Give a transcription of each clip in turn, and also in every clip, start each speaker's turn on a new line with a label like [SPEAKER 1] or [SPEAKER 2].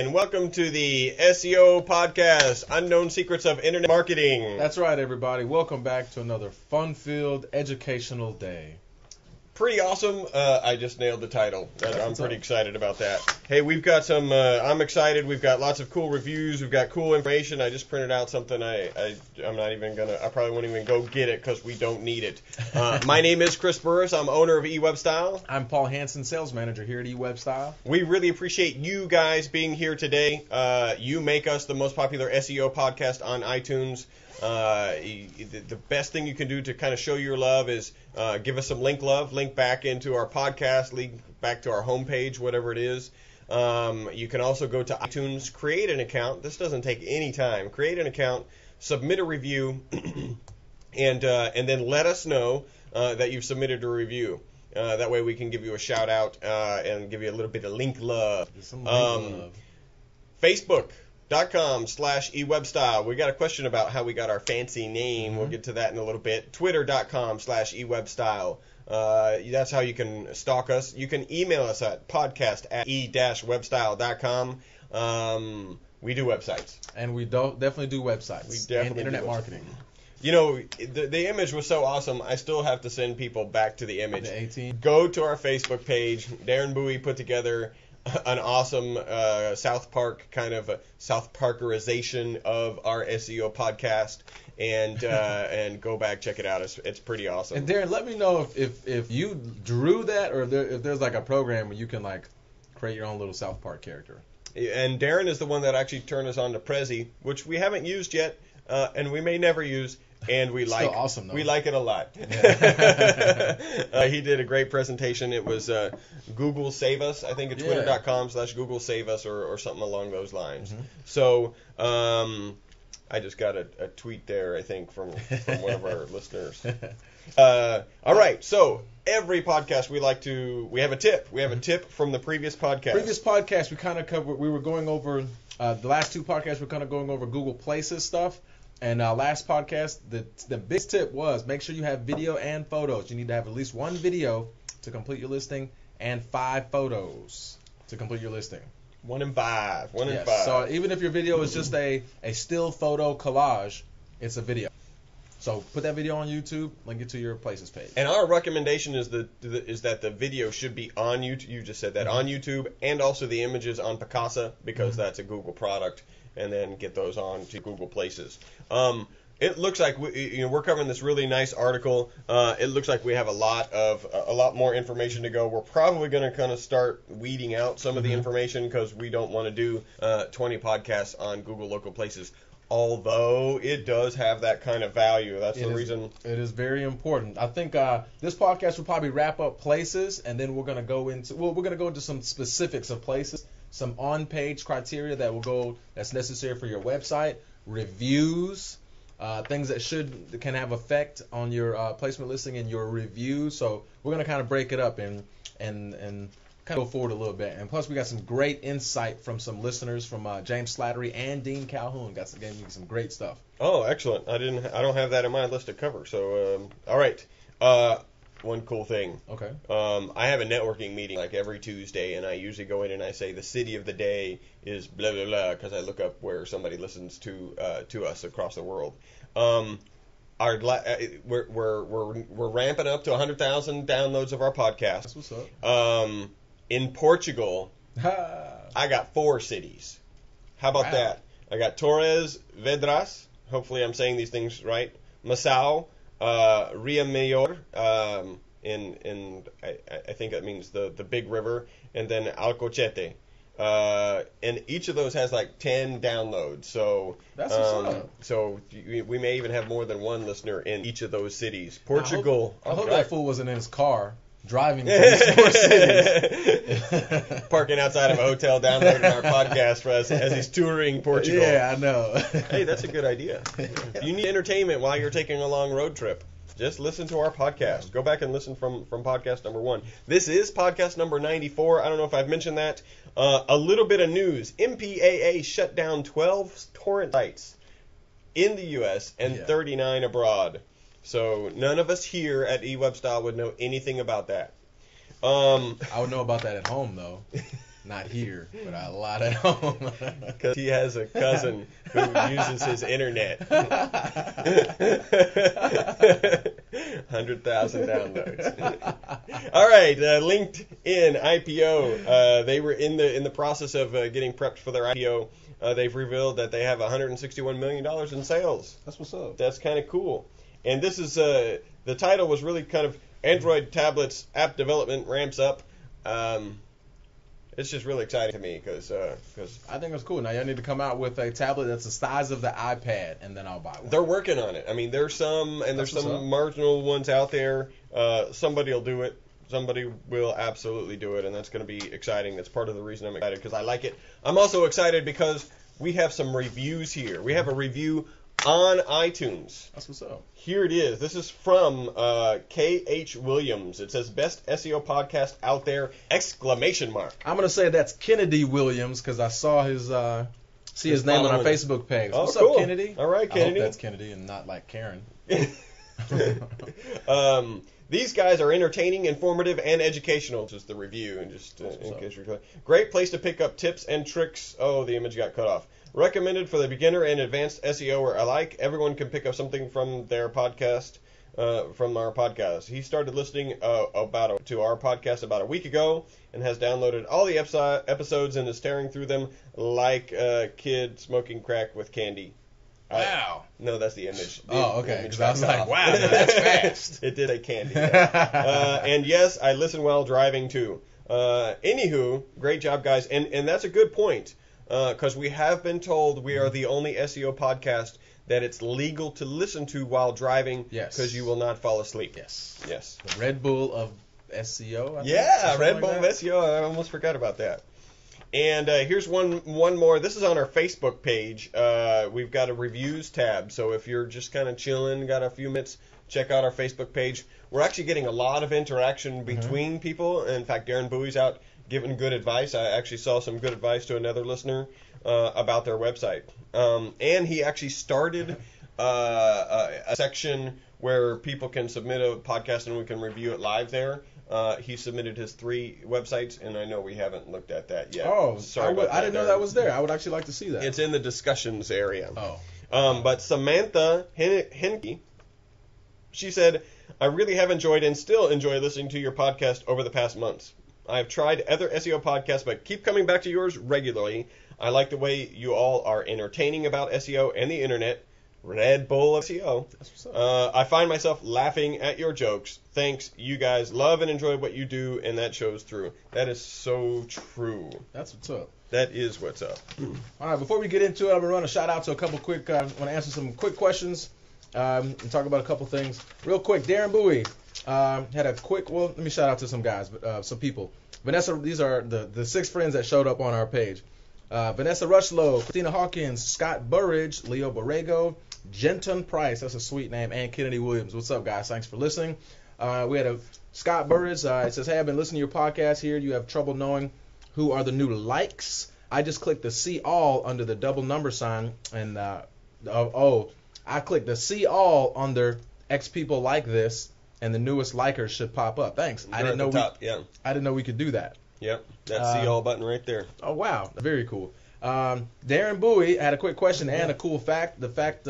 [SPEAKER 1] and welcome to the SEO podcast, Unknown Secrets of Internet Marketing.
[SPEAKER 2] That's right, everybody. Welcome back to another fun-filled educational day.
[SPEAKER 1] Pretty awesome. I just nailed the title. I'm pretty excited about that. Hey, we've got some, I'm excited. We've got lots of cool reviews. We've got cool information. I just printed out something. I'm not even going to, I probably won't even go get it because we don't need it. My name is Chris Burris. I'm owner of eWebStyle.
[SPEAKER 2] I'm Paul Hansen, sales manager here at eWebStyle.
[SPEAKER 1] We really appreciate you guys being here today. You make us the most popular SEO podcast on iTunes. The best thing you can do to kind of show your love is give us some link back into our podcast, link back to our homepage, whatever it is. You can also go to iTunes, create an account. This doesn't take any time. Create an account, submit a review, and then let us know that you've submitted a review. That way we can give you a shout out and give you a little bit of link love. Facebook.com/eWebStyle. We got a question about how we got our fancy name. We'll get to that in a little bit. Twitter.com/eWebStyle. That's how you can stalk us. You can email us at podcast@e-webstyle.com. We do websites.
[SPEAKER 2] And we definitely do websites.
[SPEAKER 1] We definitely
[SPEAKER 2] and internet marketing.
[SPEAKER 1] You know, the image was so awesome, I still have to send people back to the image.
[SPEAKER 2] The 18.
[SPEAKER 1] Go to our Facebook page. Darren Bowie put together an awesome South Park kind of a South Parkerization of our SEO podcast, and go back, check it out. It's pretty awesome.
[SPEAKER 2] And Darren, let me know if you drew that, or if there's like a program where you can like create your own little South Park character.
[SPEAKER 1] And Darren is the one that actually turned us on to Prezi, which we haven't used yet, and we may never use. And we like
[SPEAKER 2] awesome, though.
[SPEAKER 1] We like it a lot.
[SPEAKER 2] Yeah.
[SPEAKER 1] He did a great presentation. It was Google Save Us. I think it's twitter.com/Google Save Us or something along those lines.
[SPEAKER 2] Mm-hmm.
[SPEAKER 1] So I just got a tweet there, I think, from one of our listeners. All right. So every podcast we have a tip. We have a tip from the previous podcast.
[SPEAKER 2] Previous podcast we kind of covered. We were going over the last two podcasts. We're kind of going over Google Places stuff. And last podcast, the big tip was make sure you have video and photos. You need to have at least one video to complete your listing and 5 photos to complete your listing.
[SPEAKER 1] 1 in 5. 1 in 5.
[SPEAKER 2] So even if your video is just a still photo collage, it's a video. So put that video on YouTube, link it to your Places page.
[SPEAKER 1] And our recommendation is that the video should be on YouTube. You just said that, on YouTube, and also the images on Picasa, because that's a Google product, and then get those on to Google Places. It looks like we're covering this really nice article. It looks like we have a lot more information to go. We're probably going to kind of start weeding out some of the information because we don't want to do 20 podcasts on Google Local Places. Although it does have that kind of value. That's the reason.
[SPEAKER 2] It is very important. I think this podcast will probably wrap up Places, and then we're going to go into some specifics of Places, some on-page criteria that's necessary for your website, reviews, things that can have effect on your placement listing and your reviews. So we're going to kind of break it up and kind of go forward a little bit. And plus, we got some great insight from some listeners, from James Slattery and Dean Calhoun. Gave me some great stuff.
[SPEAKER 1] Oh, excellent! I don't have that in my list to cover. So, all right. One cool thing.
[SPEAKER 2] Okay.
[SPEAKER 1] I have a networking meeting like every Tuesday, and I usually go in and I say the city of the day is blah blah blah because I look up where somebody listens to us across the world. We're ramping up to 100,000 downloads of our podcast.
[SPEAKER 2] That's what's up.
[SPEAKER 1] In Portugal, I got 4 cities. How about that? I got Torres Vedras. Hopefully I'm saying these things right. Macau, Rio Maior, in I think that means the big river, and then Alcochete. And each of those has like 10 downloads. So
[SPEAKER 2] that's what's up.
[SPEAKER 1] So we may even have more than one listener in each of those cities. Portugal.
[SPEAKER 2] I hope that fool wasn't in his car driving to these 4 cities.
[SPEAKER 1] Parking outside of a hotel, downloading our podcast as he's touring Portugal.
[SPEAKER 2] Yeah, I know.
[SPEAKER 1] Hey, that's a good idea. If you need entertainment while you're taking a long road trip, just listen to our podcast. Go back and listen from podcast number 1. This is podcast number 94. I don't know if I've mentioned that. A little bit of news. MPAA shut down 12 torrent sites in the U.S. and 39 abroad. So none of us here at eWebStyle would know anything about that.
[SPEAKER 2] I would know about that at home, though. Not here, but a lot at home.
[SPEAKER 1] Because he has a cousin who uses his internet. 100,000 downloads. All right, LinkedIn IPO. They were in the process of getting prepped for their IPO. They've revealed that they have $161 million in sales.
[SPEAKER 2] That's what's up.
[SPEAKER 1] That's kind of cool. And this is the title was really kind of Android tablets app development ramps up. It's just really exciting to me because
[SPEAKER 2] I think it's cool. Now y'all need to come out with a tablet that's the size of the iPad, and then I'll buy one.
[SPEAKER 1] they're working on it. I mean, there's some marginal ones out there. Somebody will do it. Somebody will absolutely do it, and that's going to be exciting. That's part of the reason I'm excited because I like it. I'm also excited because we have some reviews here. We have a review on iTunes.
[SPEAKER 2] That's what's up.
[SPEAKER 1] Here it is. This is from K.H. Williams. It says, best SEO podcast out there, !
[SPEAKER 2] I'm going to say that's Kennedy Williams because I saw his name on our Facebook page.
[SPEAKER 1] Oh,
[SPEAKER 2] What's
[SPEAKER 1] cool.
[SPEAKER 2] up, Kennedy?
[SPEAKER 1] All right, Kennedy.
[SPEAKER 2] I hope that's Kennedy and not like Karen.
[SPEAKER 1] These guys are entertaining, informative, and educational. Just the review, and just in case you're great place to pick up tips and tricks. Oh, the image got cut off. Recommended for the beginner and advanced SEO alike. Everyone can pick up something from their podcast, from our podcast. He started listening to our podcast about a week ago and has downloaded all the episodes and is staring through them like a kid smoking crack with candy.
[SPEAKER 2] Wow.
[SPEAKER 1] No, that's the image.
[SPEAKER 2] Oh, okay. Because I was like, wow, that's fast.
[SPEAKER 1] It did say candy. And yes, I listen while driving too. Anywho, great job, guys. And that's a good point. Because we have been told we are the only SEO podcast that it's legal to listen to while driving.
[SPEAKER 2] Yes.
[SPEAKER 1] Because you will not fall asleep.
[SPEAKER 2] Yes.
[SPEAKER 1] Yes.
[SPEAKER 2] The Red Bull of SEO. I think,
[SPEAKER 1] yeah, Red
[SPEAKER 2] like
[SPEAKER 1] Bull of SEO. I almost forgot about that. And here's one more. This is on our Facebook page. We've got a reviews tab. So if you're just kind of chilling, got a few minutes, check out our Facebook page. We're actually getting a lot of interaction between people. In fact, Darren Bowie's out giving good advice. I actually saw some good advice to another listener about their website. And he actually started a section where people can submit a podcast and we can review it live there. He submitted his 3 websites, and I know we haven't looked at that yet.
[SPEAKER 2] Oh,
[SPEAKER 1] sorry.
[SPEAKER 2] I didn't know that was there. I would actually like to see that.
[SPEAKER 1] It's in the discussions area.
[SPEAKER 2] Oh.
[SPEAKER 1] But Samantha Henke, she said, I really have enjoyed and still enjoy listening to your podcast over the past months. I've tried other SEO podcasts, but keep coming back to yours regularly. I like the way you all are entertaining about SEO and the internet. Red Bull of SEO.
[SPEAKER 2] That's what's up.
[SPEAKER 1] I find myself laughing at your jokes. Thanks. You guys love and enjoy what you do, and that shows through. That is so true.
[SPEAKER 2] That's what's up.
[SPEAKER 1] That is what's up.
[SPEAKER 2] All right, before we get into it, I'm going to run a shout out to a couple quick, I want to answer some quick questions and talk about a couple things. Real quick, Darren Bowie had a quick, let me shout out to some guys, some people. Vanessa, these are the 6 friends that showed up on our page. Vanessa Rushlow, Christina Hawkins, Scott Burridge, Leo Borrego, Jenton Price, that's a sweet name, and Kennedy Williams. What's up, guys? Thanks for listening. We had a Scott Burridge. It says, hey, I've been listening to your podcast here. You have trouble knowing who are the new likes. I just clicked the see all under the double number sign, and I clicked the see all under X people like this, and the newest likers should pop up. Thanks. I didn't know I didn't know we could do that.
[SPEAKER 1] Yep, that see all button right there.
[SPEAKER 2] Oh wow, very cool. Darren Bowie had a quick question and a cool fact. The fact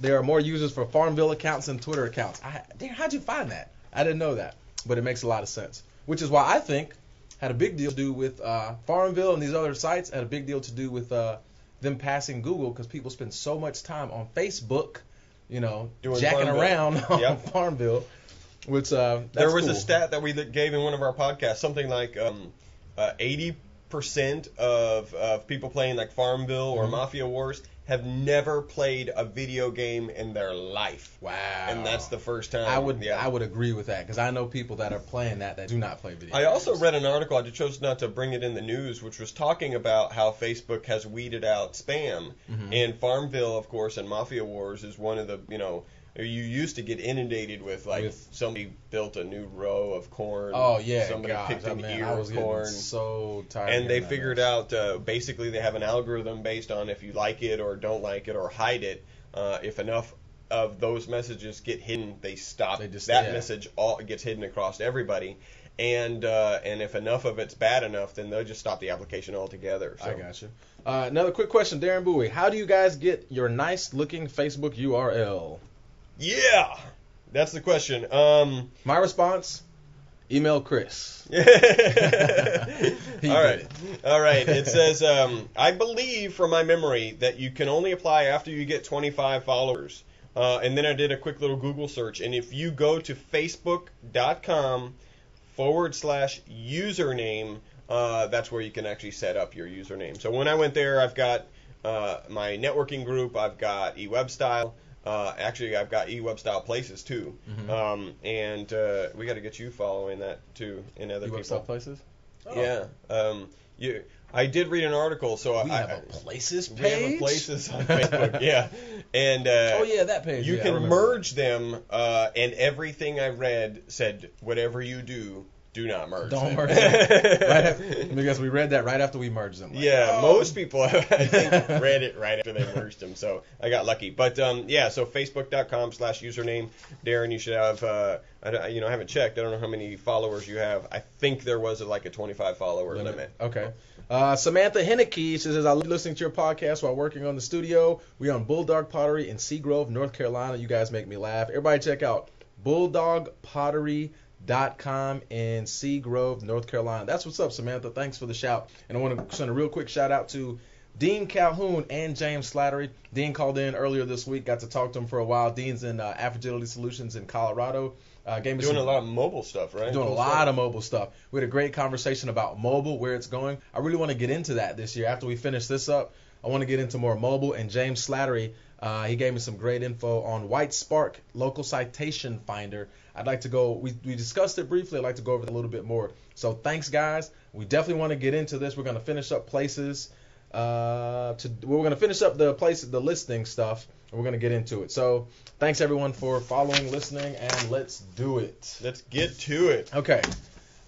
[SPEAKER 2] there are more users for Farmville accounts than Twitter accounts. Darren, how'd you find that? I didn't know that, but it makes a lot of sense. Which is why I think had a big deal to do with Farmville and these other sites. Had a big deal to do with them passing Google because people spend so much time on Facebook, doing jacking Farmville around on Farmville. Which there
[SPEAKER 1] was
[SPEAKER 2] cool.
[SPEAKER 1] a stat that we gave in one of our podcasts, something like 80% of people playing like Farmville or Mafia Wars have never played a video game in their life.
[SPEAKER 2] Wow.
[SPEAKER 1] And that's the first time.
[SPEAKER 2] I would agree with that because I know people that are playing that do not play video games.
[SPEAKER 1] I also read an article, I just chose not to bring it in the news, which was talking about how Facebook has weeded out spam. And Farmville, of course, and Mafia Wars is one of the, you used to get inundated with somebody built a new row of corn.
[SPEAKER 2] Oh yeah,
[SPEAKER 1] somebody picked an ear
[SPEAKER 2] I was
[SPEAKER 1] of corn.
[SPEAKER 2] So tired.
[SPEAKER 1] And they figured out basically they have an algorithm based on if you like it or don't like it or hide it. If enough of those messages get hidden, they stop.
[SPEAKER 2] That
[SPEAKER 1] Yeah. Message all gets hidden across everybody. And if enough of it's bad enough, then they'll just stop the application altogether. So.
[SPEAKER 2] I got you. Another quick question, Darren Bowie. How do you guys get your nice-looking Facebook URL?
[SPEAKER 1] Yeah, that's the question.
[SPEAKER 2] My response: email Chris.
[SPEAKER 1] All right. It says, I believe from my memory that you can only apply after you get 25 followers. And then I did a quick little Google search, and if you go to facebook.com/username, that's where you can actually set up your username. So when I went there, I've got my networking group, I've got eWebStyle. Actually, I've got eWebStyle Places too. Mm-hmm. And we got to get you following that too in other people.
[SPEAKER 2] eWebStyle Places? Oh.
[SPEAKER 1] Yeah. I did read an article, so
[SPEAKER 2] we have a Places page.
[SPEAKER 1] We have a Places on Facebook, yeah. And
[SPEAKER 2] oh yeah, that page.
[SPEAKER 1] You can merge them, and everything I read said, whatever you do, do not merge.
[SPEAKER 2] Don't merge them. Because we read that right after we merged them.
[SPEAKER 1] Like, yeah, most people I think read it right after they merged them, so I got lucky. But yeah, so facebook.com/username. Darren, you should have. I haven't checked. I don't know how many followers you have. I think there was like a 25 follower limit.
[SPEAKER 2] Okay. Samantha Henneke says, I love listening to your podcast while working on the studio. We on Bulldog Pottery in Seagrove, North Carolina. You guys make me laugh. Everybody check out bulldogpottery.com in Seagrove, North Carolina. That's what's up, Samantha. Thanks for the shout. And I want to send a real quick shout out to Dean Calhoun and James Slattery. Dean called in earlier this week. Got to talk to him for a while. Dean's in Affagility Solutions in Colorado.
[SPEAKER 1] Doing a lot of mobile stuff, right?
[SPEAKER 2] Doing a lot of mobile stuff. We had a great conversation about mobile, where it's going. I really want to get into that this year. After we finish this up, I want to get into more mobile. And James Slattery, he gave me some great info on White Spark Local Citation Finder. I'd like to go, we discussed it briefly. I'd like to go over it a little bit more. So thanks, guys. We definitely want to get into this. We're going to finish up places. We're going to finish up the listing stuff, and we're going to get into it. So thanks, everyone, for following, listening, and let's do it.
[SPEAKER 1] Let's get to it.
[SPEAKER 2] Okay.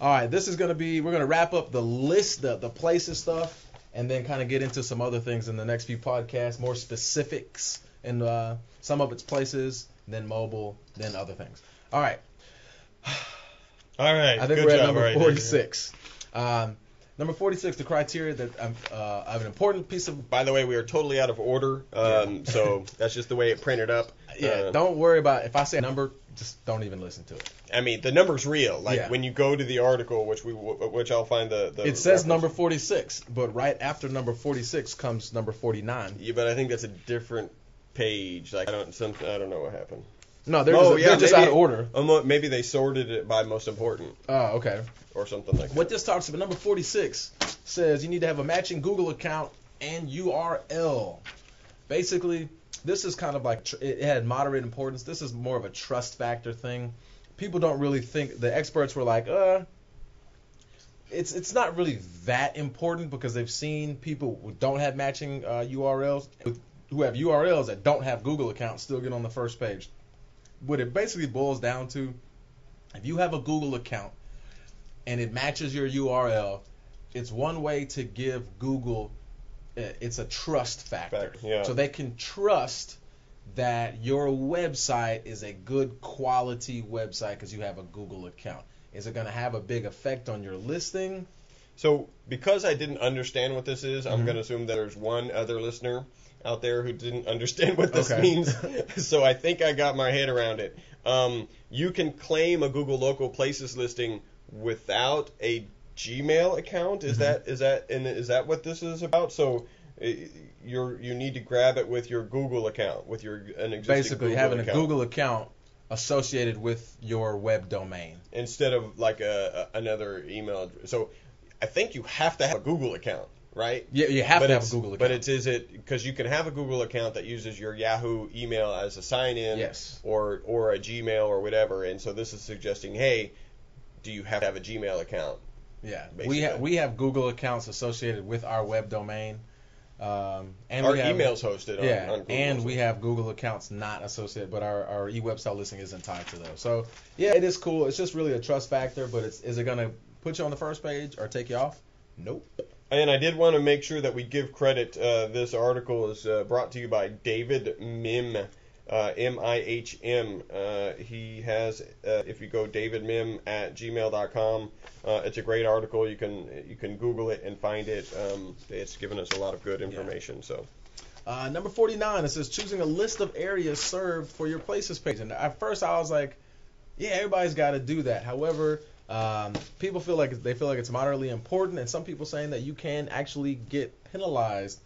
[SPEAKER 2] All right. This is going to be, we're going to wrap up the list, the places stuff, and then kind of get into some other things in the next few podcasts, more specifics, and some of its places, then mobile, then other things. All right.
[SPEAKER 1] All right.
[SPEAKER 2] I think we're at number 46. Number 46, the criteria that of an important piece of...
[SPEAKER 1] By the way, we are totally out of order, so that's just the way it printed up.
[SPEAKER 2] Yeah, don't worry about... If I say a number, just don't even listen to it.
[SPEAKER 1] I mean, the number's real. Like, when you go to the article, which I'll find the
[SPEAKER 2] it says reference. Number 46, but right after number 46 comes number 49.
[SPEAKER 1] Yeah, but I think that's a different page. Like, I don't know what happened.
[SPEAKER 2] No, they're just out of order.
[SPEAKER 1] Maybe they sorted it by most important.
[SPEAKER 2] Oh, okay.
[SPEAKER 1] Or something like that.
[SPEAKER 2] What this talks about, number 46 says you need to have a matching Google account and URL. Basically, this is kind of like, it had moderate importance. This is more of a trust factor thing. People don't really think, the experts were like, it's not really that important because they've seen people who don't have matching URLs, who have URLs that don't have Google accounts still get on the first page. What it basically boils down to, if you have a Google account and it matches your URL, it's one way to give Google, it's a trust factor.
[SPEAKER 1] Yeah.
[SPEAKER 2] So they can trust that your website is a good quality website because you have a Google account. Is it going to have a big effect on your listing?
[SPEAKER 1] So because I didn't understand what this is, I'm going to assume that there's one other listener out there who didn't understand what this means. So I think I got my head around it. You can claim a Google Local Places listing without a Gmail account. Is that what this is about? So you need to grab it with your Google account, with an existing
[SPEAKER 2] basically
[SPEAKER 1] Google
[SPEAKER 2] having
[SPEAKER 1] account.
[SPEAKER 2] A Google account associated with your web domain
[SPEAKER 1] instead of like another email address. So I think you have to have a Google account. Right?
[SPEAKER 2] Yeah, you have to have a Google account.
[SPEAKER 1] But is it because you can have a Google account that uses your Yahoo email as a sign-in,
[SPEAKER 2] yes,
[SPEAKER 1] or a Gmail or whatever, and so this is suggesting, hey, do you have to have a Gmail account?
[SPEAKER 2] Yeah, we have Google accounts associated with our web domain, and
[SPEAKER 1] our email's hosted on Google.
[SPEAKER 2] And we have Google accounts not associated, but our eWebStyle listing isn't tied to those. So yeah, it is cool. It's just really a trust factor, but is it going to put you on the first page or take you off? Nope.
[SPEAKER 1] And I did want to make sure that we give credit. This article is brought to you by David Mim. MIHM. He has, if you go davidmim@gmail.com, it's a great article. You can Google it and find it. It's given us a lot of good information. So.
[SPEAKER 2] Number 49, it says choosing a list of areas served for your places page. And at first I was like, yeah, everybody's got to do that. However, people feel like it's moderately important, and some people saying that you can actually get penalized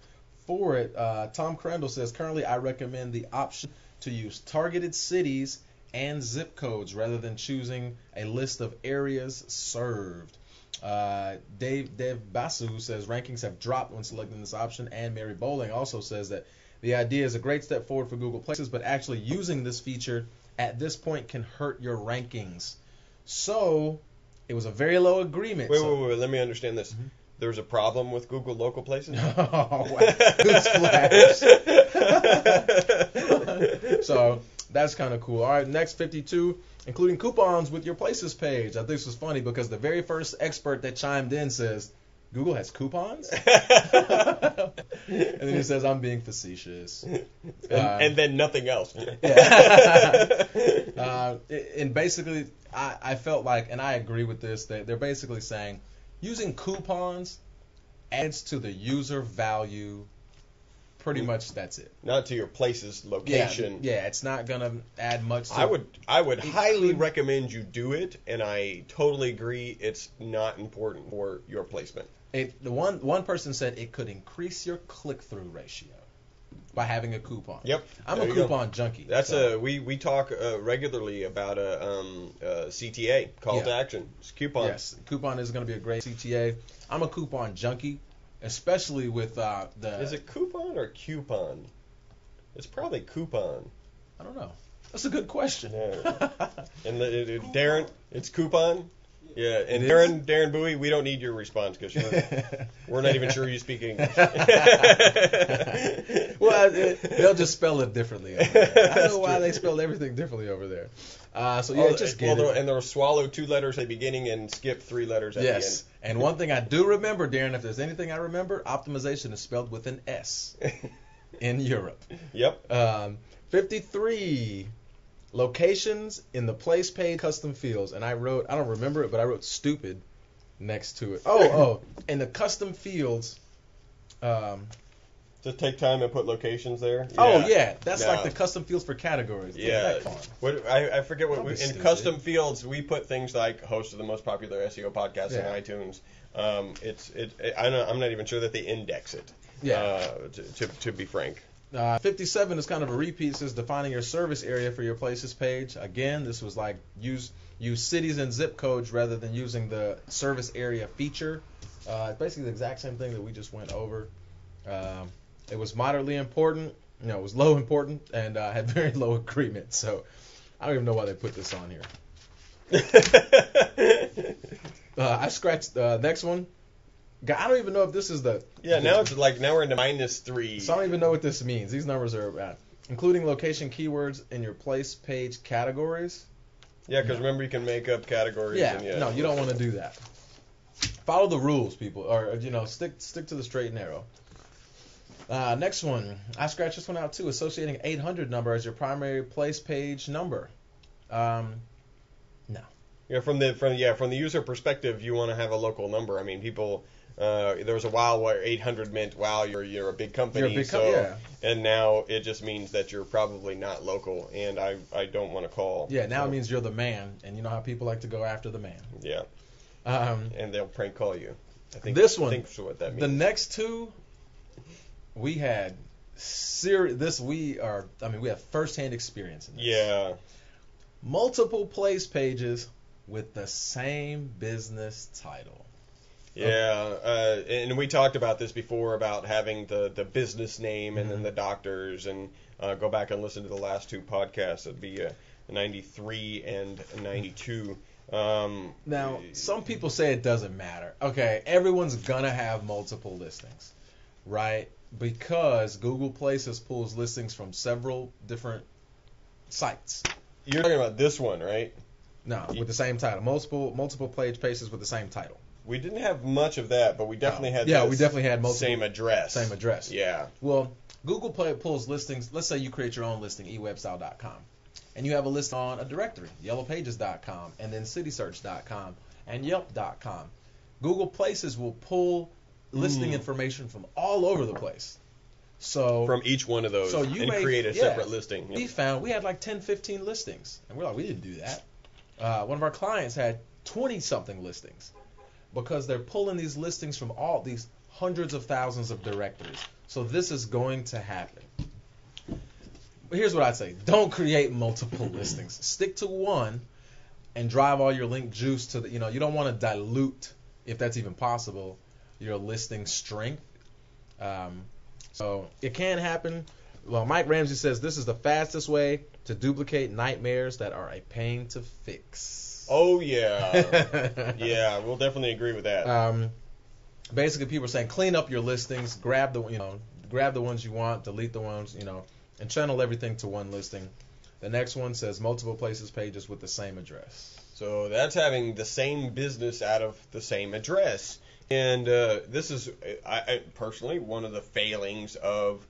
[SPEAKER 2] for it. Tom Crandall says, currently I recommend the option to use targeted cities and zip codes rather than choosing a list of areas served. Dev Basu says rankings have dropped when selecting this option, and Mary Bowling also says that the idea is a great step forward for Google Places, but actually using this feature at this point can hurt your rankings. So it was a very low agreement.
[SPEAKER 1] Wait, let me understand this. Mm-hmm. There's a problem with Google Local Places?
[SPEAKER 2] Oh, wow. Good splash. So that's kind of cool. All right, next 52, including coupons with your Places page. I think this was funny because the very first expert that chimed in says, Google has coupons? And then he says, I'm being facetious.
[SPEAKER 1] And then nothing else.
[SPEAKER 2] Yeah. And basically, I felt like, and I agree with this, that they're basically saying using coupons adds to the user value. Pretty much that's it.
[SPEAKER 1] Not to your place's location.
[SPEAKER 2] Yeah, it's not going to add much to
[SPEAKER 1] I would highly recommend you do it, and I totally agree it's not important for your placement.
[SPEAKER 2] The one person said it could increase your click-through ratio by having a coupon.
[SPEAKER 1] Yep.
[SPEAKER 2] I'm a coupon junkie.
[SPEAKER 1] That's we talk regularly about a CTA, call to action. It's coupon.
[SPEAKER 2] Yes, coupon is going to be a great CTA. I'm a coupon junkie, especially with the.
[SPEAKER 1] Is it coupon or coupon? It's probably coupon.
[SPEAKER 2] I don't know. That's a good question.
[SPEAKER 1] Yeah. And Darren, it's coupon. Yeah, and Darren Bowie, we don't need your response because we're not even sure you speak English.
[SPEAKER 2] Well, they'll just spell it differently over there. I don't know why they spelled everything differently over there. So yeah, just get it.
[SPEAKER 1] And they'll swallow 2 letters at the beginning and skip 3 letters at the end.
[SPEAKER 2] Yes, and one thing I do remember, Darren, if there's anything I remember, optimization is spelled with an S in Europe.
[SPEAKER 1] Yep.
[SPEAKER 2] 53. Locations in the place page custom fields, and I don't remember it, but I wrote stupid next to it. Oh, in the custom fields.
[SPEAKER 1] Just take time and put locations there. Yeah.
[SPEAKER 2] Oh yeah, that's like the custom fields for categories.
[SPEAKER 1] Yeah. I forget what in custom fields we put things like host of the most popular SEO podcast in iTunes. I'm not even sure that they index it.
[SPEAKER 2] Yeah.
[SPEAKER 1] To be frank.
[SPEAKER 2] 57 is kind of a repeat. It says defining your service area for your places page. Again, this was like use cities and zip codes rather than using the service area feature. It's basically the exact same thing that we just went over. It was moderately important. It was low important and had very low agreement. So I don't even know why they put this on here. I scratched the next one. I don't even know if this is the...
[SPEAKER 1] Yeah, now we're into -3.
[SPEAKER 2] So I don't even know what this means. These numbers are including location keywords in your place page categories.
[SPEAKER 1] Yeah, because remember you can make up categories.
[SPEAKER 2] Yeah, no, you don't want to do that. Follow the rules, people, or stick to the straight and narrow. Next one, I scratched this one out too. Associating 800 number as your primary place page number. No.
[SPEAKER 1] Yeah, from the user perspective, you want to have a local number. I mean, people. There was a while where 800 meant, wow, you're a big company. And now it just means that you're probably not local, and I don't want to call.
[SPEAKER 2] Yeah, now it means you're the man, and you know how people like to go after the man.
[SPEAKER 1] Yeah. And they'll prank call you. I think
[SPEAKER 2] this one.
[SPEAKER 1] That's what that means.
[SPEAKER 2] The next two, we had we have firsthand experience in this.
[SPEAKER 1] Yeah.
[SPEAKER 2] Multiple place pages with the same business title.
[SPEAKER 1] Yeah, and we talked about this before about having the business name and then the doctors, and go back and listen to the last 2 podcasts. It'd be 93 and 92.
[SPEAKER 2] Now, some people say it doesn't matter. Okay, everyone's gonna have multiple listings, right? Because Google Places pulls listings from several different sites.
[SPEAKER 1] You're talking about this one, right?
[SPEAKER 2] No, with the same title. Multiple page pages with the same title.
[SPEAKER 1] We didn't have much of that, but we definitely had
[SPEAKER 2] we definitely had multiple,
[SPEAKER 1] same address.
[SPEAKER 2] Same address.
[SPEAKER 1] Yeah.
[SPEAKER 2] Well, Google Play pulls listings. Let's say you create your own listing, ewebstyle.com, and you have a list on a directory, yellowpages.com, and then citysearch.com and yelp.com. Google Places will pull listing information from all over the place. So
[SPEAKER 1] from each one of those,
[SPEAKER 2] so
[SPEAKER 1] and create a separate listing.
[SPEAKER 2] We had like 10, 15 listings, and we're like, we didn't do that. One of our clients had 20-something listings because they're pulling these listings from all these hundreds of thousands of directories. So this is going to happen. But here's what I'd say. Don't create multiple listings. Stick to one and drive all your link juice to the, you don't want to dilute, if that's even possible, your listing strength. So it can happen. Well, Mike Ramsey says this is the fastest way to duplicate nightmares that are a pain to fix.
[SPEAKER 1] Oh, yeah. Yeah, we'll definitely agree with that.
[SPEAKER 2] Basically, people are saying clean up your listings, grab the ones you want, delete the ones, and channel everything to one listing. The next one says multiple places pages with the same address.
[SPEAKER 1] So that's having the same business out of the same address. And this is, I personally, one of the failings of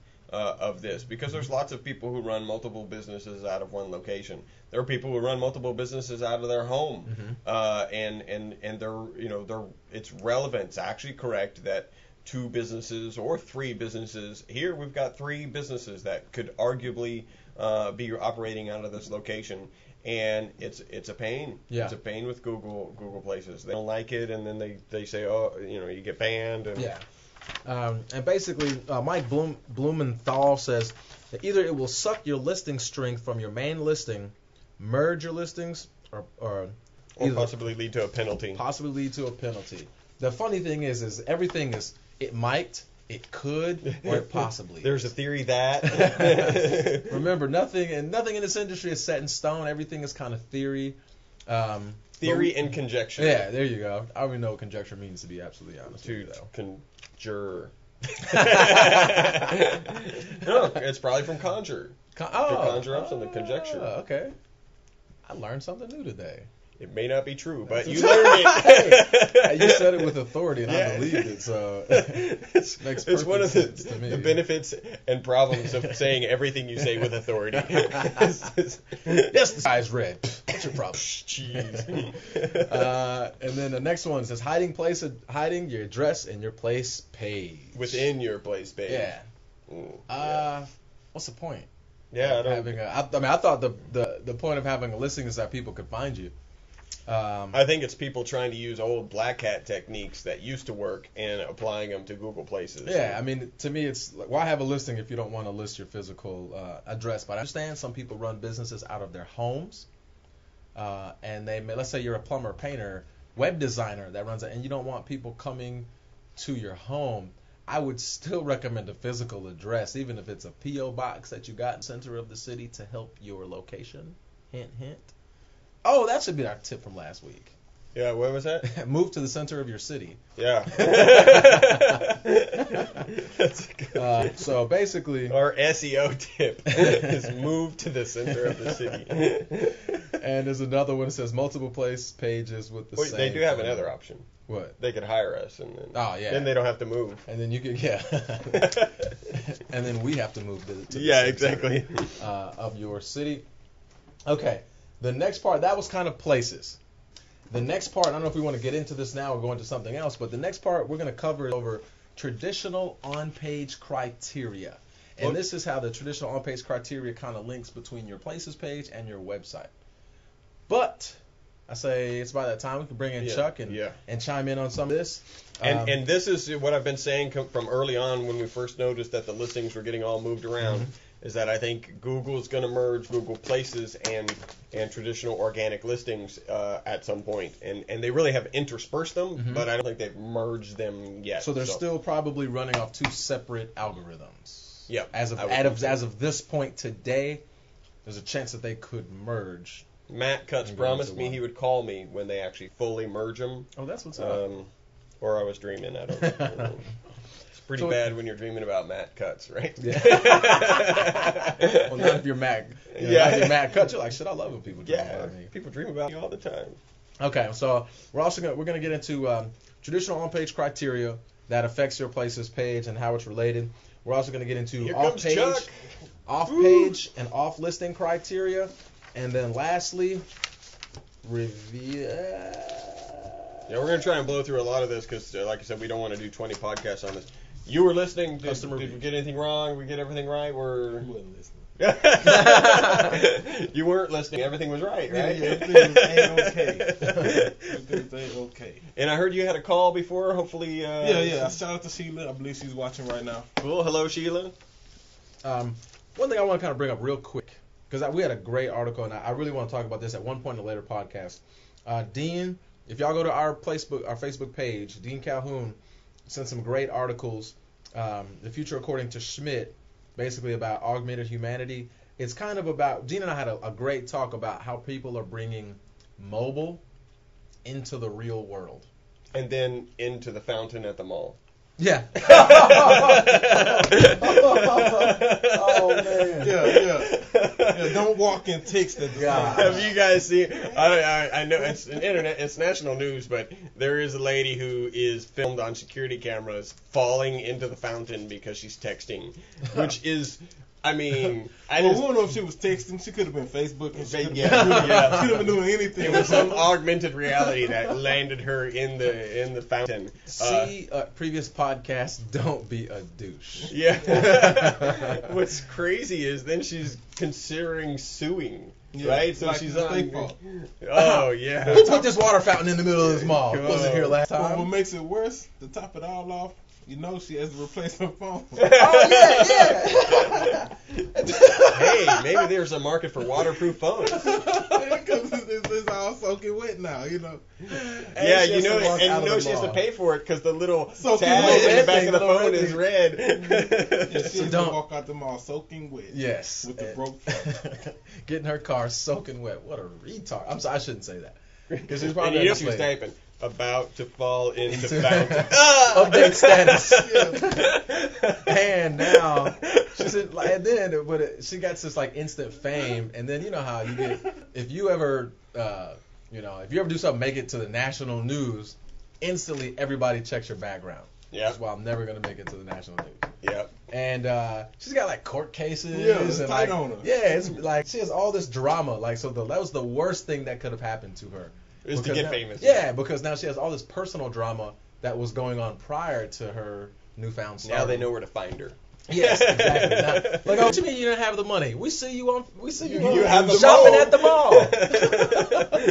[SPEAKER 1] this, because there's lots of people who run multiple businesses out of one location. There are people who run multiple businesses out of their home, and they're it's relevant. It's actually correct that 2 businesses or 3 businesses. Here we've got 3 businesses that could arguably be operating out of this location. And it's a pain.
[SPEAKER 2] Yeah.
[SPEAKER 1] It's a pain with Google Places. They don't like it, and then they say, oh, you get banned. And
[SPEAKER 2] yeah. And basically, Mike Blumenthal says that either it will suck your listing strength from your main listing, merge your listings, or
[SPEAKER 1] possibly lead to a penalty.
[SPEAKER 2] The funny thing is everything is, it might, it could, or it possibly.
[SPEAKER 1] There's a theory that.
[SPEAKER 2] Remember, nothing in this industry is set in stone. Everything is kind of theory.
[SPEAKER 1] Theory and conjecture.
[SPEAKER 2] Yeah, there you go. I don't even know what conjecture means, to be absolutely honest.
[SPEAKER 1] Conjure. No, it's probably from conjure. To conjure up something, conjecture.
[SPEAKER 2] Okay. I learned something new today.
[SPEAKER 1] It may not be true, but you learned it.
[SPEAKER 2] You said it with authority, and I believed it, so it makes perfect
[SPEAKER 1] one of
[SPEAKER 2] sense to me.
[SPEAKER 1] the benefits and problems of saying everything you say with authority.
[SPEAKER 2] Yes, the sky's red. What's your problem?
[SPEAKER 1] Jeez.
[SPEAKER 2] And then the next one says hiding your address and your place page.
[SPEAKER 1] Within your place page.
[SPEAKER 2] Yeah.
[SPEAKER 1] Ooh,
[SPEAKER 2] What's the point?
[SPEAKER 1] Yeah,
[SPEAKER 2] I thought the point of having a listing is that people could find you.
[SPEAKER 1] I think it's people trying to use old Black Hat techniques that used to work and applying them to Google Places.
[SPEAKER 2] Yeah, I mean, to me, it's like, why have a listing if you don't want to list your physical address? But I understand some people run businesses out of their homes, and let's say you're a plumber, painter, web designer that runs it, and you don't want people coming to your home. I would still recommend a physical address, even if it's a P.O. box that you got in the center of the city to help your location. Hint, hint. Oh, that should be our tip from last week.
[SPEAKER 1] Yeah, what was that?
[SPEAKER 2] Move to the center of your city.
[SPEAKER 1] Yeah. That's good.
[SPEAKER 2] So basically,
[SPEAKER 1] our SEO tip is move to the center of the city.
[SPEAKER 2] And there's another one that says multiple place pages with the same.
[SPEAKER 1] They do have another option.
[SPEAKER 2] What?
[SPEAKER 1] They could hire us, and then they don't have to move.
[SPEAKER 2] And then you could, and then we have to move to the
[SPEAKER 1] exactly
[SPEAKER 2] of your city. Okay, the next part, that was kind of places. The next part, I don't know if we want to get into this now or go into something else, but the next part we're going to cover over traditional on-page criteria. And this is how the traditional on-page criteria kind of links between your places page and your website. But I say it's by that time we can bring in Chuck and chime in on some of this.
[SPEAKER 1] And this is what I've been saying from early on when we first noticed that the listings were getting all moved around, is that I think Google is going to merge Google Places and traditional organic listings at some point. And they really have interspersed them, but I don't think they've merged them yet.
[SPEAKER 2] So they're still probably running off 2 separate algorithms.
[SPEAKER 1] Yeah.
[SPEAKER 2] As of this point today, there's a chance that they could merge.
[SPEAKER 1] Matt Cutts promised me he would call me when they actually fully merge them.
[SPEAKER 2] Oh, that's what's up.
[SPEAKER 1] Or I was dreaming. I don't know. It's pretty bad when you're dreaming about Matt Cutts, right?
[SPEAKER 2] Yeah. Well, not if you're Matt. Not if you're Matt Cutts. You're like, shit, I love when people dream about me.
[SPEAKER 1] People dream about me all the time.
[SPEAKER 2] Okay, so we're going to get into traditional on-page criteria that affects your places page and how it's related. We're also going to get into
[SPEAKER 1] Here comes Chuck.
[SPEAKER 2] off-page and off-listing criteria. And then lastly, review.
[SPEAKER 1] Yeah, we're going to try and blow through a lot of this because, like I said, we don't want to do 20 podcasts on this. You were listening. Did we get anything wrong? We get everything right?
[SPEAKER 3] You wasn't listening.
[SPEAKER 1] You weren't listening. Everything was right, right?
[SPEAKER 3] Yeah, everything was A-okay. Everything was A-okay.
[SPEAKER 1] And I heard you had a call before. Hopefully.
[SPEAKER 3] Yeah. Shout out to Sheila. I believe she's watching right now.
[SPEAKER 1] Cool. Hello, Sheila.
[SPEAKER 2] One thing I want to kind of bring up real quick, because we had a great article, and I really want to talk about this at one point in a later podcast. Dean, if y'all go to our Facebook page, Dean Calhoun sent some great articles. The Future According to Schmidt, basically about augmented humanity. It's kind of about, Dean and I had a great talk about how people are bringing mobile into the real world.
[SPEAKER 1] And then into the fountain at the mall.
[SPEAKER 2] Yeah. Oh, man.
[SPEAKER 3] Yeah, don't walk and text at the same time.
[SPEAKER 1] Have you guys seen? I know it's it's national news, but there is a lady who is filmed on security cameras falling into the fountain because she's texting, which is, I mean,
[SPEAKER 3] We don't know if she was texting. She could have been Facebook. And she could have been doing anything.
[SPEAKER 1] It was some augmented reality that landed her in the fountain.
[SPEAKER 2] See previous podcast. Don't be a douche.
[SPEAKER 1] Yeah. What's crazy is then she's considering suing.
[SPEAKER 3] Yeah,
[SPEAKER 1] right? So
[SPEAKER 3] like
[SPEAKER 1] she's
[SPEAKER 3] it's
[SPEAKER 1] on.
[SPEAKER 3] their fault.
[SPEAKER 1] Oh yeah.
[SPEAKER 2] Who put this water fountain in the middle of this mall?
[SPEAKER 1] God.
[SPEAKER 2] Wasn't here last
[SPEAKER 3] But
[SPEAKER 2] time.
[SPEAKER 3] what makes it worse, to top it all off, she has to replace her phone.
[SPEAKER 2] Oh yeah.
[SPEAKER 1] Hey, maybe there's a market for waterproof phones.
[SPEAKER 3] Because it's all soaking wet now,
[SPEAKER 1] Yeah,
[SPEAKER 2] she has to walk out of the
[SPEAKER 1] she has to
[SPEAKER 2] mall.
[SPEAKER 1] pay for it because the little
[SPEAKER 3] Soaking
[SPEAKER 1] tag
[SPEAKER 3] wet
[SPEAKER 1] in the back
[SPEAKER 2] thing,
[SPEAKER 1] of the
[SPEAKER 2] the little
[SPEAKER 1] phone
[SPEAKER 2] red
[SPEAKER 1] is
[SPEAKER 2] thing.
[SPEAKER 1] red.
[SPEAKER 3] Yeah, she has
[SPEAKER 2] don't-
[SPEAKER 3] to walk out the mall soaking wet.
[SPEAKER 2] Yes.
[SPEAKER 3] With the broke phone.
[SPEAKER 2] Getting her car soaking wet. What a retard. I'm sorry, I shouldn't say that. Because she's
[SPEAKER 1] And
[SPEAKER 2] probably
[SPEAKER 1] you know she was typing, about to fall into
[SPEAKER 2] Into-
[SPEAKER 1] fountain.
[SPEAKER 2] update status. And now she said, and then she got this like instant fame, and then you know how you get if you ever do something, make it to the national news, instantly everybody checks your background.
[SPEAKER 1] Yeah.
[SPEAKER 2] That's why I'm never gonna make it to the national news.
[SPEAKER 1] Yep.
[SPEAKER 2] And she's got like court cases.
[SPEAKER 3] Yeah, it's
[SPEAKER 2] and
[SPEAKER 3] tight
[SPEAKER 2] like,
[SPEAKER 3] on her.
[SPEAKER 2] Yeah, it's like she has all this drama. Like that was the worst thing that could have happened to her.
[SPEAKER 1] Is to
[SPEAKER 2] Because
[SPEAKER 1] get
[SPEAKER 2] now-
[SPEAKER 1] famous.
[SPEAKER 2] Yeah, because now she has all this personal drama that was going on prior to her newfound stardom.
[SPEAKER 1] Now they know where to find her.
[SPEAKER 2] Yes, exactly. Now, like, oh, what you mean you don't have the money? We see you
[SPEAKER 1] You have the
[SPEAKER 2] shopping
[SPEAKER 1] mall.
[SPEAKER 2] at the mall.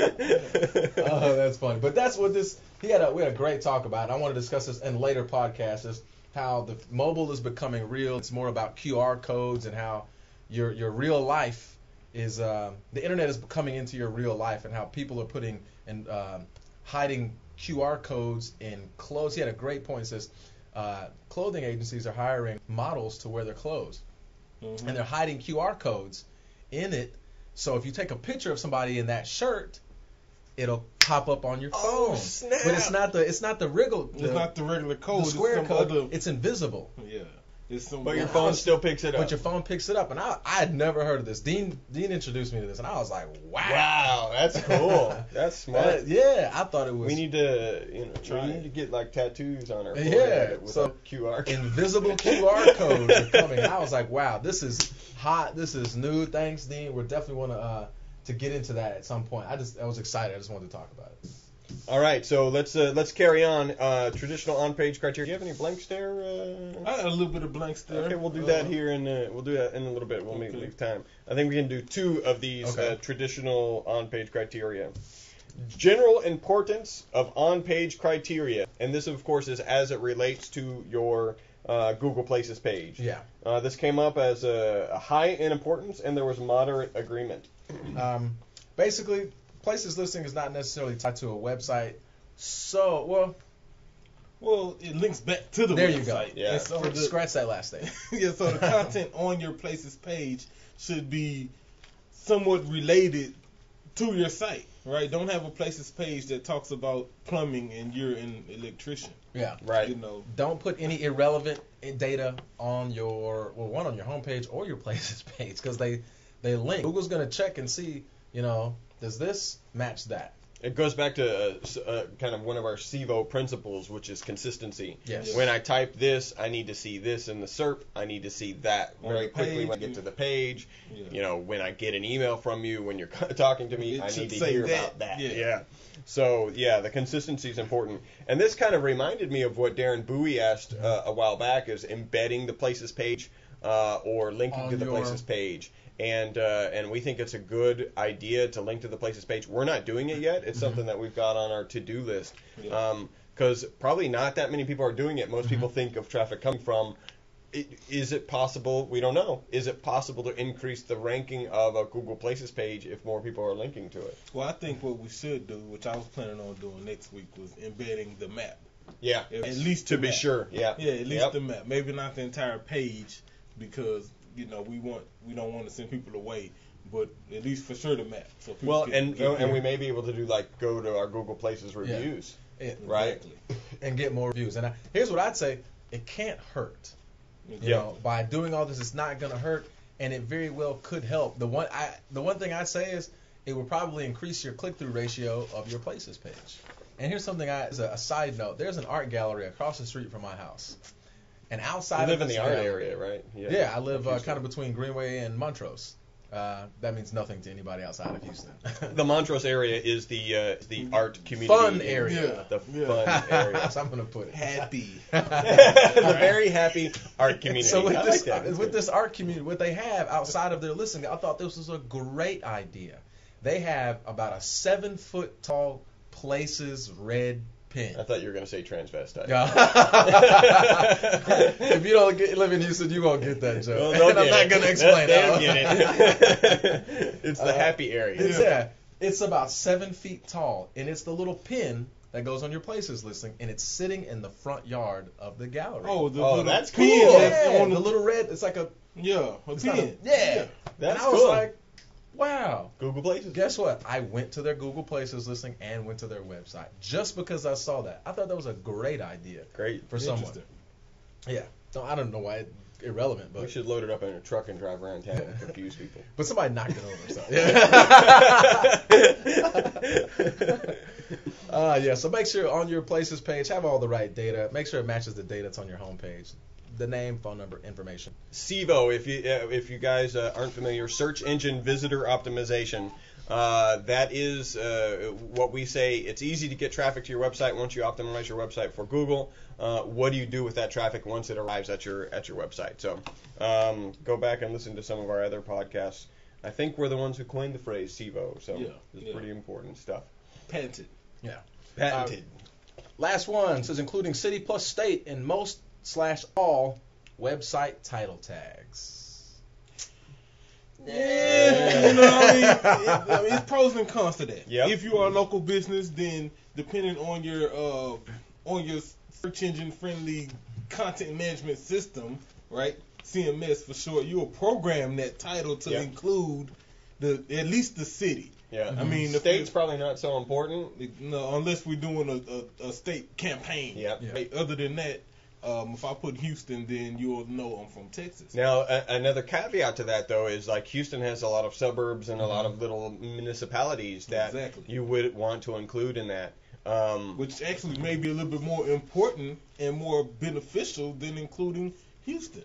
[SPEAKER 2] Oh, that's funny. But that's what we had a great talk about. And I want to discuss this in later podcasts. Is how the mobile is becoming real. It's more about QR codes and how your real life is the internet is coming into your real life, and how people are putting and hiding QR codes in clothes. He had a great point. He says clothing agencies are hiring models to wear their clothes, and they're hiding QR codes in it. So if you take a picture of somebody in that shirt, it'll pop up on your phone.
[SPEAKER 1] Oh, snap.
[SPEAKER 2] But it's not the
[SPEAKER 3] It's not the regular code.
[SPEAKER 2] the square
[SPEAKER 3] it's some
[SPEAKER 2] code.
[SPEAKER 3] Other,
[SPEAKER 2] It's invisible.
[SPEAKER 3] yeah. It's some.
[SPEAKER 1] But your phone still picks it up.
[SPEAKER 2] But your phone picks it up, and I had never heard of this. Dean introduced me to this, and I was like, wow.
[SPEAKER 1] Wow, that's cool. That's smart.
[SPEAKER 2] Yeah, I thought it was
[SPEAKER 1] We need to,
[SPEAKER 2] Try
[SPEAKER 1] we
[SPEAKER 2] it.
[SPEAKER 1] need to get like tattoos on our
[SPEAKER 2] Yeah,
[SPEAKER 1] forehead with
[SPEAKER 2] so
[SPEAKER 1] a QR code.
[SPEAKER 2] invisible QR codes are coming. I was like, wow, this is hot. This is new. Thanks, Dean. We definitely want to get into that at some point. I was excited. I just wanted to talk about it.
[SPEAKER 1] All right, so let's carry on. Traditional on-page criteria. Do you have any blanks there?
[SPEAKER 3] I had a little bit of blanks there.
[SPEAKER 1] Okay, we'll do that here, and we'll do that in a little bit. We'll leave time. I think we can do two of these traditional on-page criteria. General importance of on-page criteria, and this, of course, is as it relates to your Google Places page.
[SPEAKER 2] Yeah.
[SPEAKER 1] This came up as a high in importance, and there was moderate agreement.
[SPEAKER 2] Basically, Places listing is not necessarily tied to a website. So,
[SPEAKER 3] Well, it links back to the
[SPEAKER 2] there
[SPEAKER 3] website.
[SPEAKER 2] you go.
[SPEAKER 1] Yeah.
[SPEAKER 3] And so
[SPEAKER 2] Scratch that last thing.
[SPEAKER 3] so the content on your Places page should be somewhat related to your site, right? Don't have a Places page that talks about plumbing and you're an electrician.
[SPEAKER 2] Yeah.
[SPEAKER 1] Right.
[SPEAKER 2] Don't put any irrelevant data on your on your homepage or your Places page, because they link. Google's gonna check and see, does this match that?
[SPEAKER 1] It goes back to kind of one of our SIVO principles, which is consistency.
[SPEAKER 2] Yes.
[SPEAKER 1] When I type this, I need to see this in the SERP. I need to see that
[SPEAKER 3] On
[SPEAKER 1] very
[SPEAKER 3] the
[SPEAKER 1] quickly
[SPEAKER 3] page.
[SPEAKER 1] when I get to the page.
[SPEAKER 3] Yeah.
[SPEAKER 1] You know, when I get an email from you, when you're talking to me,
[SPEAKER 3] It
[SPEAKER 1] I
[SPEAKER 3] should
[SPEAKER 1] need to
[SPEAKER 3] say
[SPEAKER 1] hear
[SPEAKER 3] that.
[SPEAKER 1] about that.
[SPEAKER 3] Yeah.
[SPEAKER 1] So, yeah, the consistency is important. And this kind of reminded me of what Darren Bowie asked a while back, is embedding the places page or linking
[SPEAKER 2] On
[SPEAKER 1] to the
[SPEAKER 2] your-
[SPEAKER 1] places page. And we think it's a good idea to link to the places page. We're not doing it yet. It's something that we've got on our to-do list.
[SPEAKER 3] Yeah.
[SPEAKER 1] Because probably not that many people are doing it. Most people think of traffic coming from. Is it possible? We don't know. Is it possible to increase the ranking of a Google Places page if more people are linking to it?
[SPEAKER 3] Well, I think what we should do, which I was planning on doing next week, was embedding the map.
[SPEAKER 1] Yeah.
[SPEAKER 3] At least
[SPEAKER 1] To
[SPEAKER 3] the
[SPEAKER 1] be
[SPEAKER 3] map.
[SPEAKER 1] sure. Yeah.
[SPEAKER 3] Yeah, at least
[SPEAKER 1] Yep.
[SPEAKER 3] the map. Maybe not the entire page, because we don't want to send people away, but at least for sure the map. So people
[SPEAKER 1] Well,
[SPEAKER 3] can
[SPEAKER 1] and
[SPEAKER 3] get there.
[SPEAKER 1] we may be able to do go to our Google Places reviews. Right.
[SPEAKER 3] Exactly.
[SPEAKER 2] And get more reviews. And here's what I'd say: it can't hurt. You
[SPEAKER 1] Yeah.
[SPEAKER 2] know, by doing all this, it's not going to hurt, and it very well could help. The one thing I'd say is it would probably increase your click-through ratio of your places page. And here's something as a side note: there's an art gallery across the street from my house, and outside
[SPEAKER 1] You live
[SPEAKER 2] of
[SPEAKER 1] in the
[SPEAKER 2] this
[SPEAKER 1] art
[SPEAKER 2] gallery-
[SPEAKER 1] area, right?
[SPEAKER 2] Yeah, I live
[SPEAKER 1] Houston.
[SPEAKER 2] kind of between Greenway and Montrose. That means nothing to anybody outside of Houston.
[SPEAKER 1] The Montrose area is the art community.
[SPEAKER 2] Fun area.
[SPEAKER 1] The
[SPEAKER 3] Yeah.
[SPEAKER 1] fun area.
[SPEAKER 2] That's how I'm gonna put it.
[SPEAKER 3] Happy.
[SPEAKER 1] The very happy art community.
[SPEAKER 2] So with
[SPEAKER 1] I
[SPEAKER 2] this,
[SPEAKER 1] like that.
[SPEAKER 2] with this art community, what they have outside of their listing, I thought this was a great idea. They have about a 7-foot tall Places red pin.
[SPEAKER 1] I thought you were going to say transvestite.
[SPEAKER 2] If you don't live in Houston, you won't get that joke.
[SPEAKER 1] Well, they'll
[SPEAKER 2] And I'm
[SPEAKER 1] get
[SPEAKER 2] not
[SPEAKER 1] it.
[SPEAKER 2] gonna explain
[SPEAKER 1] They'll
[SPEAKER 2] how.
[SPEAKER 1] get it. It's the happy area.
[SPEAKER 2] Yeah, it's about 7 feet tall, and it's the little pin that goes on your Places listing, and it's sitting in the front yard of the gallery.
[SPEAKER 3] Oh, the
[SPEAKER 1] Oh,
[SPEAKER 3] little
[SPEAKER 1] that's
[SPEAKER 3] pin
[SPEAKER 1] cool.
[SPEAKER 3] that's
[SPEAKER 2] yeah,
[SPEAKER 3] on
[SPEAKER 2] the little red. It's like a
[SPEAKER 3] yeah, a
[SPEAKER 2] it's not a-
[SPEAKER 3] pin.
[SPEAKER 2] yeah.
[SPEAKER 1] That's
[SPEAKER 2] and I was
[SPEAKER 1] cool.
[SPEAKER 2] like, wow.
[SPEAKER 1] Google Places.
[SPEAKER 2] Guess what? I went to their Google Places listing and went to their website just because I saw that. I thought that was a great idea
[SPEAKER 1] Great.
[SPEAKER 2] for someone.
[SPEAKER 3] Interesting.
[SPEAKER 2] Yeah. So I don't know why it's irrelevant,
[SPEAKER 1] We
[SPEAKER 2] but
[SPEAKER 1] should load it up in a truck and drive around town and confuse people.
[SPEAKER 2] somebody knocked it over. So. Yeah. So make sure on your Places page have all the right data. Make sure it matches the data that's on your homepage. The name, phone number, information.
[SPEAKER 1] SIVO, if you guys aren't familiar, search engine visitor optimization. That is what we say. It's easy to get traffic to your website once you optimize your website for Google. What do you do with that traffic once it arrives at your website? So go back and listen to some of our other podcasts. I think we're the ones who coined the phrase SIVO, so it's pretty important stuff.
[SPEAKER 3] Patented.
[SPEAKER 2] Yeah.
[SPEAKER 1] Patented.
[SPEAKER 2] Last one says including city plus state in most/all website title tags.
[SPEAKER 3] Yeah, you know, I mean, it's pros and cons to that.
[SPEAKER 1] Yep.
[SPEAKER 3] If you are a local business, then depending on your search engine friendly content management system, right? CMS for short, you will program that title to
[SPEAKER 1] Yep.
[SPEAKER 3] include at least the city.
[SPEAKER 1] Yeah.
[SPEAKER 3] I mean, if
[SPEAKER 1] State's probably not so important.
[SPEAKER 3] No, unless we're doing a state campaign.
[SPEAKER 1] Yep.
[SPEAKER 2] Yeah.
[SPEAKER 3] Right? Other than that, if I put Houston, then you'll know I'm from Texas.
[SPEAKER 1] Now, another caveat to that, though, is like Houston has a lot of suburbs and a lot of little municipalities that
[SPEAKER 3] Exactly.
[SPEAKER 1] you would want to include in that.
[SPEAKER 3] Which actually may be a little bit more important and more beneficial than including Houston.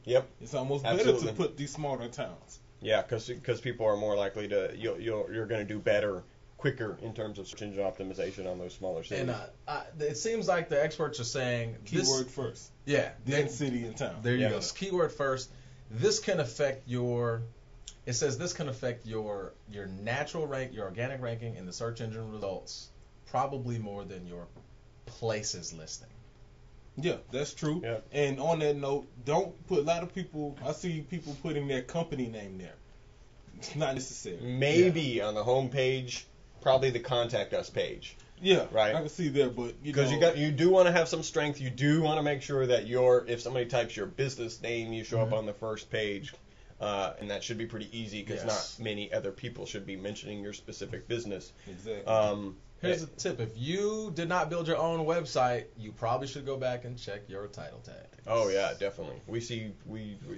[SPEAKER 1] Yep.
[SPEAKER 3] It's almost
[SPEAKER 1] Absolutely.
[SPEAKER 3] better to put these smaller towns.
[SPEAKER 1] Yeah, because people are more likely to you're going to do better quicker in terms of search engine optimization on those smaller cities.
[SPEAKER 2] And it seems like the experts are saying
[SPEAKER 3] Keyword first,
[SPEAKER 2] Yeah,
[SPEAKER 3] then city and town.
[SPEAKER 2] there you
[SPEAKER 1] Yeah.
[SPEAKER 2] go. Keyword first. This can affect your. It says this can affect your natural rank, your organic ranking in the search engine results, probably more than your places listing.
[SPEAKER 3] Yeah, that's true.
[SPEAKER 1] Yeah.
[SPEAKER 3] And on that note, don't put a lot of people. I see people putting their company name there. It's not necessary.
[SPEAKER 1] Maybe on the home page, probably the contact us page.
[SPEAKER 3] Yeah,
[SPEAKER 1] Right.
[SPEAKER 3] I can see that, but
[SPEAKER 1] Because you do want to have some strength. You do want to make sure that if somebody types your business name, you show up on the first page. and that should be pretty easy because
[SPEAKER 2] Yes.
[SPEAKER 1] not many other people should be mentioning your specific business.
[SPEAKER 3] Exactly.
[SPEAKER 2] Here's a tip. If you did not build your own website, you probably should go back and check your title tag.
[SPEAKER 1] Oh yeah, definitely. We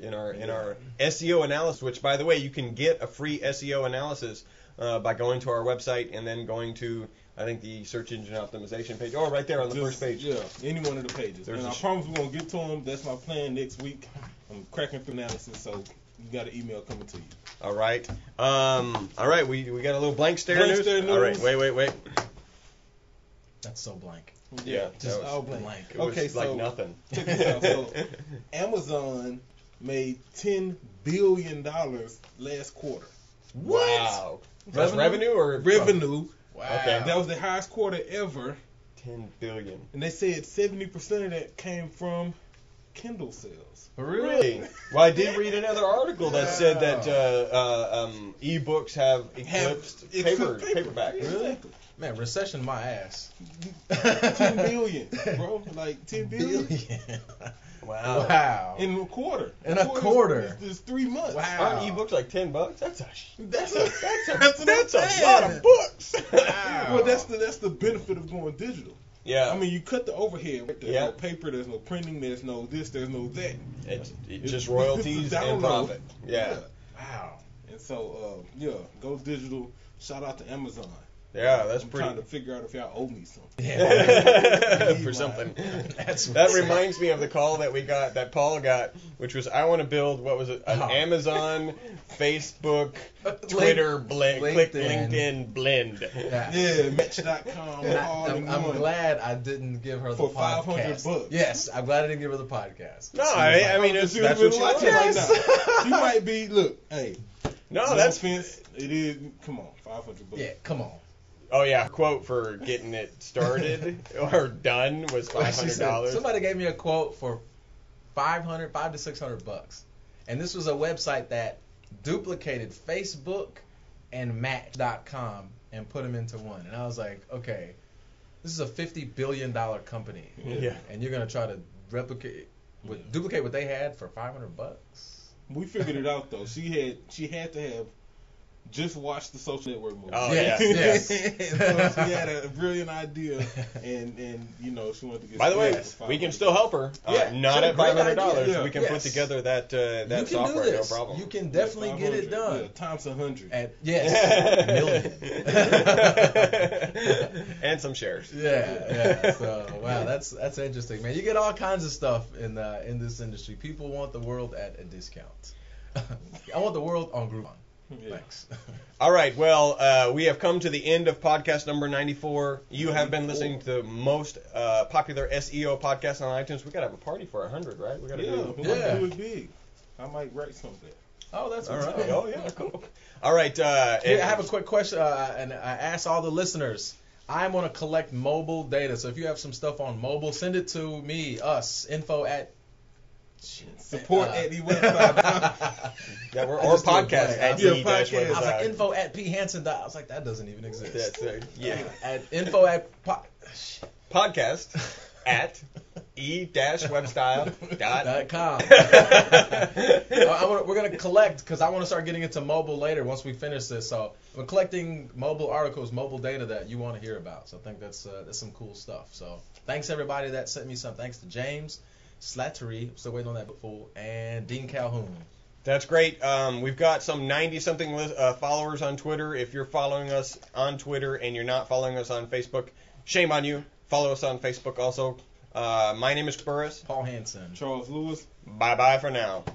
[SPEAKER 1] in our SEO analysis, which by the way, you can get a free SEO analysis by going to our website and then going to, I think, the search engine optimization page. Oh, right there on the first page.
[SPEAKER 3] Yeah, any one of the pages.
[SPEAKER 1] There's
[SPEAKER 3] and
[SPEAKER 1] a
[SPEAKER 3] I promise we're gonna get to them. That's my plan next week. I'm cracking through analysis, so you got an email coming to you.
[SPEAKER 1] All right. All right. We got a little blank stare
[SPEAKER 3] Blank
[SPEAKER 1] news.
[SPEAKER 3] stare news.
[SPEAKER 1] All right. Wait.
[SPEAKER 2] That's so blank.
[SPEAKER 1] Yeah.
[SPEAKER 3] just
[SPEAKER 1] that was-
[SPEAKER 3] all blank.
[SPEAKER 2] blank.
[SPEAKER 1] It was
[SPEAKER 3] Okay,
[SPEAKER 1] like
[SPEAKER 3] so-
[SPEAKER 1] nothing.
[SPEAKER 3] Check this out. So, Amazon made $10 billion last quarter.
[SPEAKER 1] Wow. That's revenue or
[SPEAKER 3] Revenue.
[SPEAKER 2] Wow.
[SPEAKER 1] Okay.
[SPEAKER 3] That was the highest quarter ever.
[SPEAKER 1] 10 billion.
[SPEAKER 3] And they said 70% of that came from Kindle sales.
[SPEAKER 1] Really? Well, I did read another article that said that ebooks have eclipsed paperback.
[SPEAKER 3] Really?
[SPEAKER 2] Man, recession my ass.
[SPEAKER 3] 10 billion, bro. Like 10 billion
[SPEAKER 1] Wow.
[SPEAKER 2] Wow.
[SPEAKER 3] in a quarter.
[SPEAKER 2] In a quarter.
[SPEAKER 3] Is 3 months.
[SPEAKER 2] Wow.
[SPEAKER 1] Aren't ebooks like $10? That's
[SPEAKER 3] That's
[SPEAKER 1] that's a lot of books.
[SPEAKER 2] Wow.
[SPEAKER 3] Well, that's the benefit of going digital.
[SPEAKER 1] Yeah.
[SPEAKER 3] I mean, you cut the overhead. There's
[SPEAKER 1] Yeah.
[SPEAKER 3] no paper. There's no printing. There's no this. There's no that.
[SPEAKER 1] It's just royalties and
[SPEAKER 3] Download.
[SPEAKER 1] profit. Yeah.
[SPEAKER 2] Wow.
[SPEAKER 3] And so, go digital. Shout out to Amazon.
[SPEAKER 1] Yeah, that's
[SPEAKER 3] I'm
[SPEAKER 1] pretty.
[SPEAKER 3] trying to figure out if y'all owe me something.
[SPEAKER 2] Yeah.
[SPEAKER 1] For something.
[SPEAKER 2] That's
[SPEAKER 1] That reminds me of the call that Paul got, which was, I want to build, what was it, an Amazon, Facebook, Twitter blend, click LinkedIn blend.
[SPEAKER 3] Yeah, Match.com. all in
[SPEAKER 2] I'm
[SPEAKER 3] one.
[SPEAKER 2] glad I didn't give her the
[SPEAKER 3] For
[SPEAKER 2] podcast.
[SPEAKER 3] $500.
[SPEAKER 2] Yes, I'm glad I didn't give her the podcast.
[SPEAKER 1] No, I mean,
[SPEAKER 3] That's
[SPEAKER 1] that's
[SPEAKER 3] what
[SPEAKER 1] what
[SPEAKER 3] you
[SPEAKER 1] you
[SPEAKER 3] watching
[SPEAKER 1] want.
[SPEAKER 3] right now. You might be, look, hey,
[SPEAKER 1] No,
[SPEAKER 3] no
[SPEAKER 1] that's,
[SPEAKER 3] offense, it is, come on, $500.
[SPEAKER 2] Yeah, come on.
[SPEAKER 1] oh yeah, quote for getting it started or done was
[SPEAKER 2] Like she said,
[SPEAKER 1] $500.
[SPEAKER 2] somebody gave me a quote for $500 to $600, and this was a website that duplicated Facebook and Match.com and put them into one. And I was like, okay, this is a $50 billion company,
[SPEAKER 1] Yeah.
[SPEAKER 2] and you're gonna try to duplicate what they had for $500.
[SPEAKER 3] We figured it out though. She had to have just watched the Social Network movie.
[SPEAKER 1] Oh,
[SPEAKER 2] Yes,
[SPEAKER 1] yeah.
[SPEAKER 2] yes.
[SPEAKER 3] So she had a brilliant idea, and she wanted to get.
[SPEAKER 1] By the way,
[SPEAKER 3] started for
[SPEAKER 1] we can
[SPEAKER 3] $500.
[SPEAKER 1] still help her.
[SPEAKER 2] Yeah,
[SPEAKER 1] Not
[SPEAKER 2] sure,
[SPEAKER 1] at
[SPEAKER 2] great
[SPEAKER 1] $500.
[SPEAKER 3] idea.
[SPEAKER 1] We can
[SPEAKER 2] Yes.
[SPEAKER 1] put together that
[SPEAKER 2] You can
[SPEAKER 1] software,
[SPEAKER 2] do this.
[SPEAKER 1] no problem.
[SPEAKER 2] You can definitely get it
[SPEAKER 3] 500,
[SPEAKER 2] done.
[SPEAKER 3] Yeah, times 100.
[SPEAKER 2] At yes, million.
[SPEAKER 1] And some shares.
[SPEAKER 2] Yeah. So wow, that's interesting, man. You get all kinds of stuff in this industry. People want the world at a discount. I want the world on Groupon.
[SPEAKER 3] Yeah.
[SPEAKER 2] Thanks.
[SPEAKER 1] All right. Well, we have come to the end of podcast number 94. You have been listening to the most popular SEO podcast on iTunes. We got to have a party for 100, right? We got to
[SPEAKER 3] Yeah,
[SPEAKER 1] do.
[SPEAKER 3] we
[SPEAKER 2] Yeah.
[SPEAKER 3] might do it big. I might write something.
[SPEAKER 2] Oh, that's
[SPEAKER 1] All
[SPEAKER 2] what's
[SPEAKER 1] right.
[SPEAKER 2] up.
[SPEAKER 1] Oh, yeah. Cool. All right.
[SPEAKER 2] Here, I have a quick question, and I asked all the listeners. I'm going to collect mobile data. So if you have some stuff on mobile, send it to me, us, info at
[SPEAKER 3] Support at the website.
[SPEAKER 1] Yeah,
[SPEAKER 2] I
[SPEAKER 1] or
[SPEAKER 2] just did a
[SPEAKER 1] podcast
[SPEAKER 2] blank.
[SPEAKER 1] at
[SPEAKER 3] Yeah,
[SPEAKER 1] the dash
[SPEAKER 3] podcast.
[SPEAKER 2] I was like,
[SPEAKER 1] website.
[SPEAKER 2] info at phanson. I was like, that doesn't even exist.
[SPEAKER 1] That's, yeah.
[SPEAKER 2] At info at
[SPEAKER 1] Podcast at e-webstyle.com.
[SPEAKER 2] .com. We're going to collect, because I want to start getting into mobile later once we finish this. So we're collecting mobile articles, mobile data that you want to hear about. So I think that's some cool stuff. So thanks everybody that sent me some. Thanks to James Slattery, still waiting on that book full, and Dean Calhoun.
[SPEAKER 1] That's great. We've got some 90-something followers on Twitter. If you're following us on Twitter and you're not following us on Facebook, shame on you. Follow us on Facebook also. My name is Burris.
[SPEAKER 2] Paul Hansen.
[SPEAKER 3] Charles Lewis.
[SPEAKER 1] Bye-bye for now.